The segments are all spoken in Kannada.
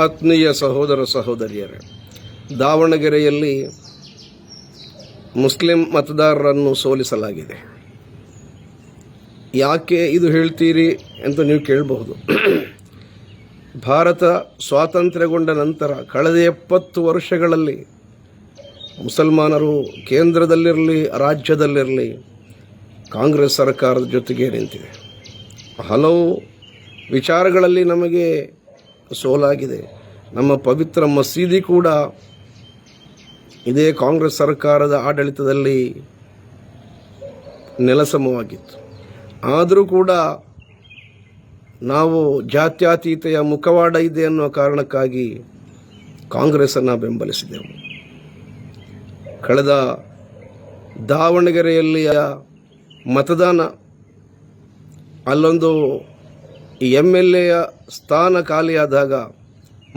ಆತ್ಮೀಯ ಸಹೋದರ ಸಹೋದರಿಯರೇ, ದಾವಣಗೆರೆಯಲ್ಲಿ ಮುಸ್ಲಿಂ ಮತದಾರರನ್ನು ಸೋಲಿಸಲಾಗಿದೆ. ಯಾಕೆ ಇದು ಹೇಳ್ತೀರಿ ಅಂತ ನೀವು ಕೇಳಬಹುದು. ಭಾರತ ಸ್ವಾತಂತ್ರ್ಯಗೊಂಡ ನಂತರ ಕಳೆದ 70 ವರ್ಷಗಳಲ್ಲಿ ಮುಸಲ್ಮಾನರು ಕೇಂದ್ರದಲ್ಲಿರಲಿ ರಾಜ್ಯದಲ್ಲಿರಲಿ ಕಾಂಗ್ರೆಸ್ ಸರ್ಕಾರದ ಜೊತೆಗೆ ನಿಂತಿದೆ. ಹಲವು ವಿಚಾರಗಳಲ್ಲಿ ನಮಗೆ ಸೋಲಾಗಿದೆ. ನಮ್ಮ ಪವಿತ್ರ ಮಸೀದಿ ಕೂಡ ಇದೇ ಕಾಂಗ್ರೆಸ್ ಸರ್ಕಾರದ ಆಡಳಿತದಲ್ಲಿ ನೆಲಸಮವಾಗಿತ್ತು. ಆದರೂ ಕೂಡ ನಾವು ಜಾತ್ಯತೀತೆಯ ಮುಖವಾಡ ಇದೆ ಅನ್ನೋ ಕಾರಣಕ್ಕಾಗಿ ಕಾಂಗ್ರೆಸ್ಸನ್ನು ಬೆಂಬಲಿಸಿದೆವು. ಕಳೆದ ದಾವಣಗೆರೆಯಲ್ಲಿಯ ಮತದಾನ, ಅಲ್ಲೊಂದು MLAಯ ಸ್ಥಾನ ಖಾಲಿಯಾದಾಗ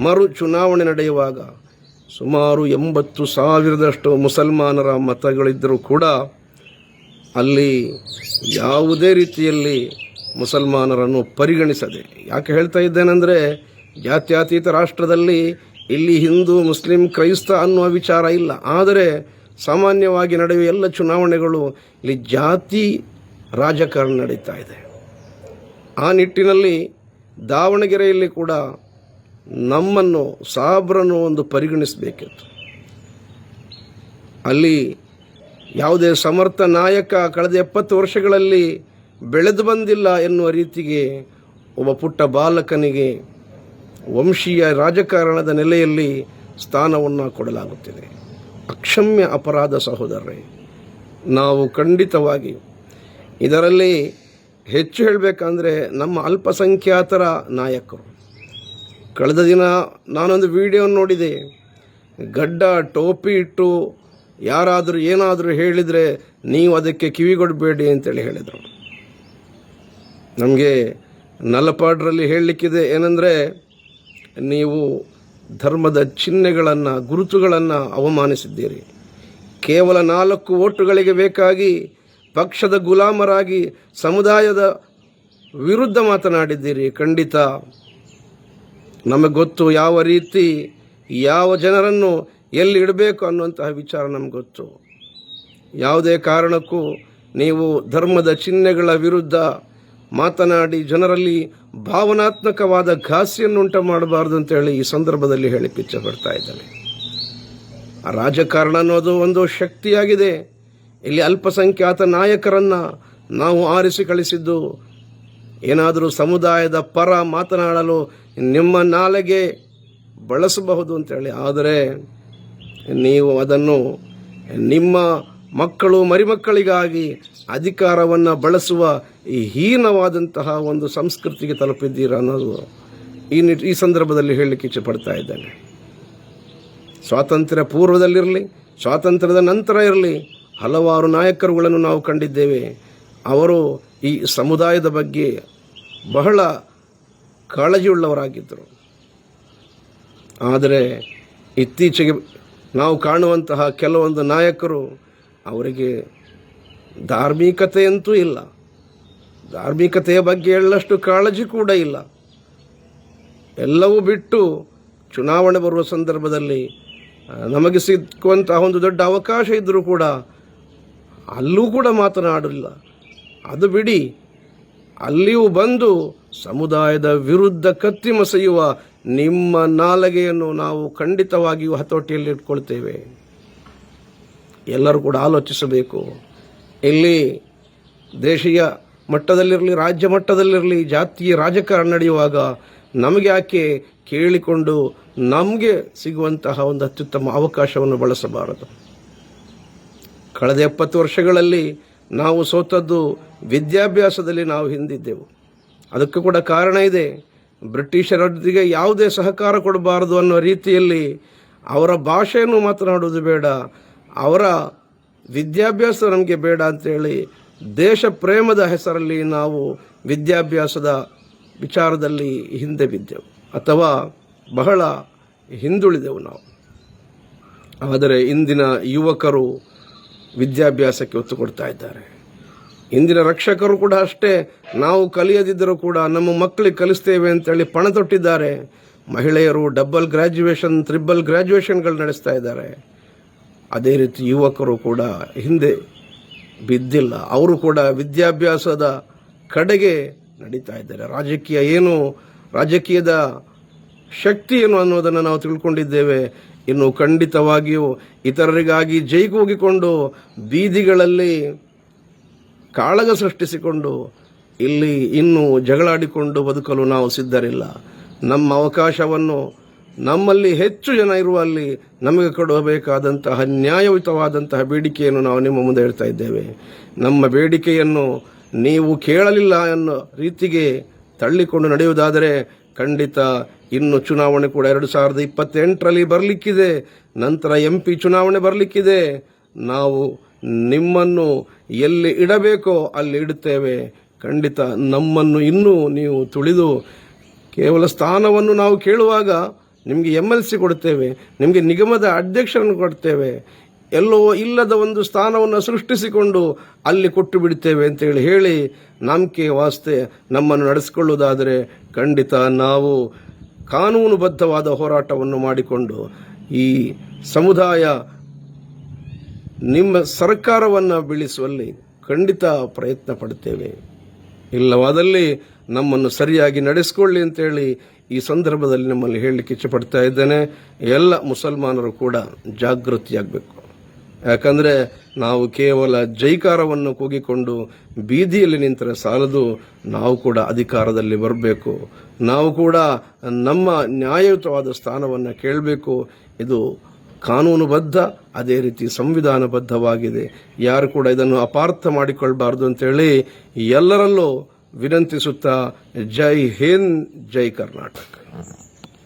ಮರು ಚುನಾವಣೆ ನಡೆಯುವಾಗ ಸುಮಾರು 80,000 ಮುಸಲ್ಮಾನರ ಮತಗಳಿದ್ದರೂ ಕೂಡ ಅಲ್ಲಿ ಯಾವುದೇ ರೀತಿಯಲ್ಲಿ ಮುಸಲ್ಮಾನರನ್ನು ಪರಿಗಣಿಸದೆ, ಯಾಕೆ ಹೇಳ್ತಾ ಇದ್ದೇನೆಂದರೆ, ಜಾತ್ಯತೀತ ರಾಷ್ಟ್ರದಲ್ಲಿ ಇಲ್ಲಿ ಹಿಂದೂ ಮುಸ್ಲಿಂ ಕ್ರೈಸ್ತ ಅನ್ನುವ ವಿಚಾರ ಇಲ್ಲ. ಆದರೆ ಸಾಮಾನ್ಯವಾಗಿ ನಡೆಯುವ ಎಲ್ಲ ಚುನಾವಣೆಗಳು ಇಲ್ಲಿ ಜಾತಿ ರಾಜಕಾರಣ ನಡೀತಾ ಇದೆ. ಆ ನಿಟ್ಟಿನಲ್ಲಿ ದಾವಣಗೆರೆಯಲ್ಲಿ ಕೂಡ ನಮ್ಮನ್ನು ಸಾಬ್ರನ್ನು ಒಂದು ಪರಿಗಣಿಸಬೇಕಿತ್ತು. ಅಲ್ಲಿ ಯಾವುದೇ ಸಮರ್ಥ ನಾಯಕ ಕಳೆದ 70 ವರ್ಷಗಳಲ್ಲಿ ಬೆಳೆದು ಬಂದಿಲ್ಲ ಎನ್ನುವ ರೀತಿಗೆ ಒಬ್ಬ ಪುಟ್ಟ ಬಾಲಕನಿಗೆ ವಂಶೀಯ ರಾಜಕಾರಣದ ನೆಲೆಯಲ್ಲಿ ಸ್ಥಾನವನ್ನು ಕೊಡಲಾಗುತ್ತಿದೆ. ಅಕ್ಷಮ್ಯ ಅಪರಾಧ ಸಹೋದರರೇ. ನಾವು ಖಂಡಿತವಾಗಿ ಇದರಲ್ಲಿ ಹೆಚ್ಚು ಹೇಳಬೇಕಂದ್ರೆ ನಮ್ಮ ಅಲ್ಪಸಂಖ್ಯಾತರ ನಾಯಕರು. ಕಳೆದ ದಿನ ನಾನೊಂದು ವಿಡಿಯೋ ನೋಡಿದೆ. ಗಡ್ಡ ಟೋಪಿ ಇಟ್ಟು ಯಾರಾದರೂ ಏನಾದರೂ ಹೇಳಿದರೆ ನೀವು ಅದಕ್ಕೆ ಕಿವಿಗೊಡಬೇಡಿ ಅಂತೇಳಿ ಹೇಳಿದರು. ನಮಗೆ ನಲಪಾಡ್ರಲ್ಲಿ ಹೇಳಲಿಕ್ಕಿದೆ ಏನೆಂದರೆ, ನೀವು ಧರ್ಮದ ಚಿಹ್ನೆಗಳನ್ನು ಗುರುತುಗಳನ್ನು ಅವಮಾನಿಸಿದ್ದೀರಿ. ಕೇವಲ 4 ಓಟುಗಳಿಗೆ ಬೇಕಾಗಿ ಪಕ್ಷದ ಗುಲಾಮರಾಗಿ ಸಮುದಾಯದ ವಿರುದ್ಧ ಮಾತನಾಡಿದ್ದೀರಿ. ಖಂಡಿತ ನಮಗೆ ಗೊತ್ತು, ಯಾವ ರೀತಿ ಯಾವ ಜನರನ್ನು ಎಲ್ಲಿ ಇಡಬೇಕು ಅನ್ನುವಂತಹ ವಿಚಾರ ನಮಗೆ ಗೊತ್ತು. ಯಾವುದೇ ಕಾರಣಕ್ಕೂ ನೀವು ಧರ್ಮದ ಚಿಹ್ನೆಗಳ ವಿರುದ್ಧ ಮಾತನಾಡಿ ಜನರಲ್ಲಿ ಭಾವನಾತ್ಮಕವಾದ ಘಾಸಿಯನ್ನುಂಟು ಮಾಡಬಾರ್ದು ಅಂತೇಳಿ ಈ ಸಂದರ್ಭದಲ್ಲಿ ಹೇಳಿಕ್ಕೆ ಇಚ್ಛೆಪಡ್ತಾ ಇದ್ದೇನೆ. ರಾಜಕಾರಣ ಅನ್ನೋದು ಒಂದು ಶಕ್ತಿಯಾಗಿದೆ. ಇಲ್ಲಿ ಅಲ್ಪಸಂಖ್ಯಾತ ನಾಯಕರನ್ನು ನಾವು ಆರಿಸಿ ಕಳಿಸಿದ್ದು ಏನಾದರೂ ಸಮುದಾಯದ ಪರ ಮಾತನಾಡಲು ನಿಮ್ಮ ನಾಲೆಗೆ ಬಳಸಬಹುದು ಅಂತೇಳಿ. ಆದರೆ ನೀವು ಅದನ್ನು ನಿಮ್ಮ ಮಕ್ಕಳು ಮರಿಮಕ್ಕಳಿಗಾಗಿ ಅಧಿಕಾರವನ್ನು ಬಳಸುವ ಈ ಹೀನವಾದಂತಹ ಒಂದು ಸಂಸ್ಕೃತಿಗೆ ತಲುಪಿದ್ದೀರ ಅನ್ನೋದು ಈ ಸಂದರ್ಭದಲ್ಲಿ ಹೇಳಲಿಕ್ಕೆ ಇಚ್ಛೆ ಪಡ್ತಾ ಇದ್ದೇನೆ. ಸ್ವಾತಂತ್ರ್ಯ ಪೂರ್ವದಲ್ಲಿರಲಿ ಸ್ವಾತಂತ್ರ್ಯದ ನಂತರ ಇರಲಿ ಹಲವಾರು ನಾಯಕರುಗಳನ್ನು ನಾವು ಕಂಡಿದ್ದೇವೆ. ಅವರು ಈ ಸಮುದಾಯದ ಬಗ್ಗೆ ಬಹಳ ಕಾಳಜಿಯುಳ್ಳವರಾಗಿದ್ದರು. ಆದರೆ ಇತ್ತೀಚೆಗೆ ನಾವು ಕಾಣುವಂತಹ ಕೆಲವೊಂದು ನಾಯಕರು, ಅವರಿಗೆ ಧಾರ್ಮಿಕತೆಯಂತೂ ಇಲ್ಲ, ಧಾರ್ಮಿಕತೆಯ ಬಗ್ಗೆ ಎಳ್ಳಷ್ಟು ಕಾಳಜಿ ಕೂಡ ಇಲ್ಲ. ಎಲ್ಲವೂ ಬಿಟ್ಟು ಚುನಾವಣೆ ಬರುವ ಸಂದರ್ಭದಲ್ಲಿ ನಮಗೆ ಸಿಕ್ಕುವಂತಹ ಒಂದು ದೊಡ್ಡ ಅವಕಾಶ ಇದ್ದರೂ ಕೂಡ ಅಲ್ಲೂ ಕೂಡ ಮಾತನಾಡಲಿಲ್ಲ. ಅದು ಬಿಡಿ, ಅಲ್ಲಿಯೂ ಬಂದು ಸಮುದಾಯದ ವಿರುದ್ಧ ಕತ್ತಿ ಮಸೆಯುವ ನಿಮ್ಮ ನಾಲಗೆಯನ್ನು ನಾವು ಖಂಡಿತವಾಗಿಯೂ ಹತೋಟಿಯಲ್ಲಿ ಇಟ್ಕೊಳ್ತೇವೆ. ಎಲ್ಲರೂ ಕೂಡ ಆಲೋಚಿಸಬೇಕು. ಇಲ್ಲಿ ದೇಶೀಯ ಮಟ್ಟದಲ್ಲಿರಲಿ ರಾಜ್ಯ ಮಟ್ಟದಲ್ಲಿರಲಿ ಜಾತಿಯ ರಾಜಕಾರಣ ನಡೆಯುವಾಗ ನಮಗೆ ಯಾಕೆ ಕೇಳಿಕೊಂಡು ನಮಗೆ ಸಿಗುವಂತಹ ಒಂದು ಅತ್ಯುತ್ತಮ ಅವಕಾಶವನ್ನು ಬಳಸಬಾರದು? ಕಳೆದ 70 ವರ್ಷಗಳಲ್ಲಿ ನಾವು ಸೋತದ್ದು ವಿದ್ಯಾಭ್ಯಾಸದಲ್ಲಿ ನಾವು ಹಿಂದಿದ್ದೆವು. ಅದಕ್ಕೂ ಕೂಡ ಕಾರಣ ಇದೆ. ಬ್ರಿಟಿಷರೊಂದಿಗೆ ಯಾವುದೇ ಸಹಕಾರ ಕೊಡಬಾರದು ಅನ್ನೋ ರೀತಿಯಲ್ಲಿ ಅವರ ಭಾಷೆಯನ್ನು ಮಾತನಾಡುವುದು ಬೇಡ, ಅವರ ವಿದ್ಯಾಭ್ಯಾಸ ನಮಗೆ ಬೇಡ ಅಂತೇಳಿ ದೇಶ ಪ್ರೇಮದ ಹೆಸರಲ್ಲಿ ನಾವು ವಿದ್ಯಾಭ್ಯಾಸದ ವಿಚಾರದಲ್ಲಿ ಹಿಂದೆ ಬಿದ್ದೆವು ಅಥವಾ ಬಹಳ ಹಿಂದುಳಿದೆವು ನಾವು. ಆದರೆ ಇಂದಿನ ಯುವಕರು ವಿದ್ಯಾಭ್ಯಾಸಕ್ಕೆ ಒತ್ತು ಕೊಡ್ತಾ ಇದ್ದಾರೆ. ಇಂದಿನ ರಕ್ಷಕರು ಕೂಡ ಅಷ್ಟೇ. ನಾವು ಕಲಿಯದಿದ್ದರೂ ಕೂಡ ನಮ್ಮ ಮಕ್ಕಳಿಗೆ ಕಲಿಸ್ತೇವೆ ಅಂತೇಳಿ ಪಣ ತೊಟ್ಟಿದ್ದಾರೆ. ಮಹಿಳೆಯರು ಡಬಲ್ ಗ್ರ್ಯಾಜುಯೇಷನ್, ಟ್ರಿಬಲ್ ಗ್ರ್ಯಾಜುಯೇಷನ್ಗಳು ನಡೆಸ್ತಾ ಇದ್ದಾರೆ. ಅದೇ ರೀತಿ ಯುವಕರು ಕೂಡ ಹಿಂದೆ ಬಿದ್ದಿಲ್ಲ, ಅವರು ಕೂಡ ವಿದ್ಯಾಭ್ಯಾಸದ ಕಡೆಗೆ ನಡೀತಾ ಇದ್ದಾರೆ. ರಾಜಕೀಯದ ಶಕ್ತಿ ಏನು ಅನ್ನೋದನ್ನು ನಾವು ತಿಳ್ಕೊಂಡಿದ್ದೇವೆ. ಇನ್ನು ಖಂಡಿತವಾಗಿಯೂ ಇತರರಿಗಾಗಿ ಜೈಗೂಗಿಕೊಂಡು ಬೀದಿಗಳಲ್ಲಿ ಕಾಳಗ ಸೃಷ್ಟಿಸಿಕೊಂಡು ಇಲ್ಲಿ ಇನ್ನೂ ಜಗಳಾಡಿಕೊಂಡು ಬದುಕಲು ನಾವು ಸಿದ್ಧರಿಲ್ಲ. ನಮ್ಮ ಅವಕಾಶವನ್ನು ನಮ್ಮಲ್ಲಿ ಹೆಚ್ಚು ಜನ ಇರುವಲ್ಲಿ ನಮಗೆ ಕೊಡಬೇಕಾದಂತಹ ನ್ಯಾಯಯುತವಾದಂತಹ ಬೇಡಿಕೆಯನ್ನು ನಾವು ನಿಮ್ಮ ಮುಂದೆ ಹೇಳ್ತಾ ಇದ್ದೇವೆ. ನಮ್ಮ ಬೇಡಿಕೆಯನ್ನು ನೀವು ಕೇಳಲಿಲ್ಲ ಅನ್ನೋ ರೀತಿಗೆ ತಳ್ಳಿಕೊಂಡು ನಡೆಯುವುದಾದರೆ ಖಂಡಿತ ಇನ್ನು ಚುನಾವಣೆ ಕೂಡ 2028ರಲ್ಲಿ ಬರಲಿಕ್ಕಿದೆ, ನಂತರ MP ಚುನಾವಣೆ ಬರಲಿಕ್ಕಿದೆ. ನಾವು ನಿಮ್ಮನ್ನು ಎಲ್ಲಿ ಇಡಬೇಕೋ ಅಲ್ಲಿ ಇಡುತ್ತೇವೆ. ಖಂಡಿತ ನಮ್ಮನ್ನು ಇನ್ನೂ ನೀವು ತುಳಿದು ಕೇವಲ ಸ್ಥಾನವನ್ನು ನಾವು ಕೇಳುವಾಗ ನಿಮಗೆ MLC ಕೊಡ್ತೇವೆ, ನಿಮಗೆ ನಿಗಮದ ಅಧ್ಯಕ್ಷರನ್ನು ಕೊಡ್ತೇವೆ, ಎಲ್ಲೋ ಇಲ್ಲದ ಒಂದು ಸ್ಥಾನವನ್ನು ಸೃಷ್ಟಿಸಿಕೊಂಡು ಅಲ್ಲಿ ಕೊಟ್ಟು ಬಿಡ್ತೇವೆ ಅಂತೇಳಿ ಹೇಳಿ ನಂಬಿಕೆ ವಾಸ್ತೆ ನಮ್ಮನ್ನು ನಡೆಸಿಕೊಳ್ಳುವುದಾದರೆ ಖಂಡಿತ ನಾವು ಕಾನೂನುಬದ್ಧವಾದ ಹೋರಾಟವನ್ನು ಮಾಡಿಕೊಂಡು ಈ ಸಮುದಾಯ ನಿಮ್ಮ ಸರ್ಕಾರವನ್ನು ಬೀಳಿಸುವಲ್ಲಿ ಖಂಡಿತ ಪ್ರಯತ್ನ ಪಡ್ತೇವೆ. ಇಲ್ಲವಾದಲ್ಲಿ ನಮ್ಮನ್ನು ಸರಿಯಾಗಿ ನಡೆಸಿಕೊಳ್ಳಿ ಅಂತೇಳಿ ಈ ಸಂದರ್ಭದಲ್ಲಿ ನಮ್ಮಲ್ಲಿ ಹೇಳಲಿಕ್ಕೆ ಇಚ್ಛಪಡ್ತಾ ಇದ್ದೇನೆ. ಎಲ್ಲ ಮುಸಲ್ಮಾನರು ಕೂಡ ಜಾಗೃತಿಯಾಗಬೇಕು. ಯಾಕಂದರೆ ನಾವು ಕೇವಲ ಜೈಕಾರವನ್ನು ಕೂಗಿಕೊಂಡು ಬೀದಿಯಲ್ಲಿ ನಿಂತರೆ ಸಾಲದು, ನಾವು ಕೂಡ ಅಧಿಕಾರದಲ್ಲಿ ಬರಬೇಕು, ನಾವು ಕೂಡ ನಮ್ಮ ನ್ಯಾಯಯುತವಾದ ಸ್ಥಾನವನ್ನು ಕೇಳಬೇಕು. ಇದು ಕಾನೂನುಬದ್ಧ, ಅದೇ ರೀತಿ ಸಂವಿಧಾನಬದ್ಧವಾಗಿದೆ. ಯಾರು ಕೂಡ ಇದನ್ನು ಅಪಾರ್ಥ ಮಾಡಿಕೊಳ್ಬಾರ್ದು ಅಂತೇಳಿ ಎಲ್ಲರಲ್ಲೂ ವಿನಂತಿಸುತ್ತಾ ಜೈ ಹಿಂದ್, ಜೈ ಕರ್ನಾಟಕ.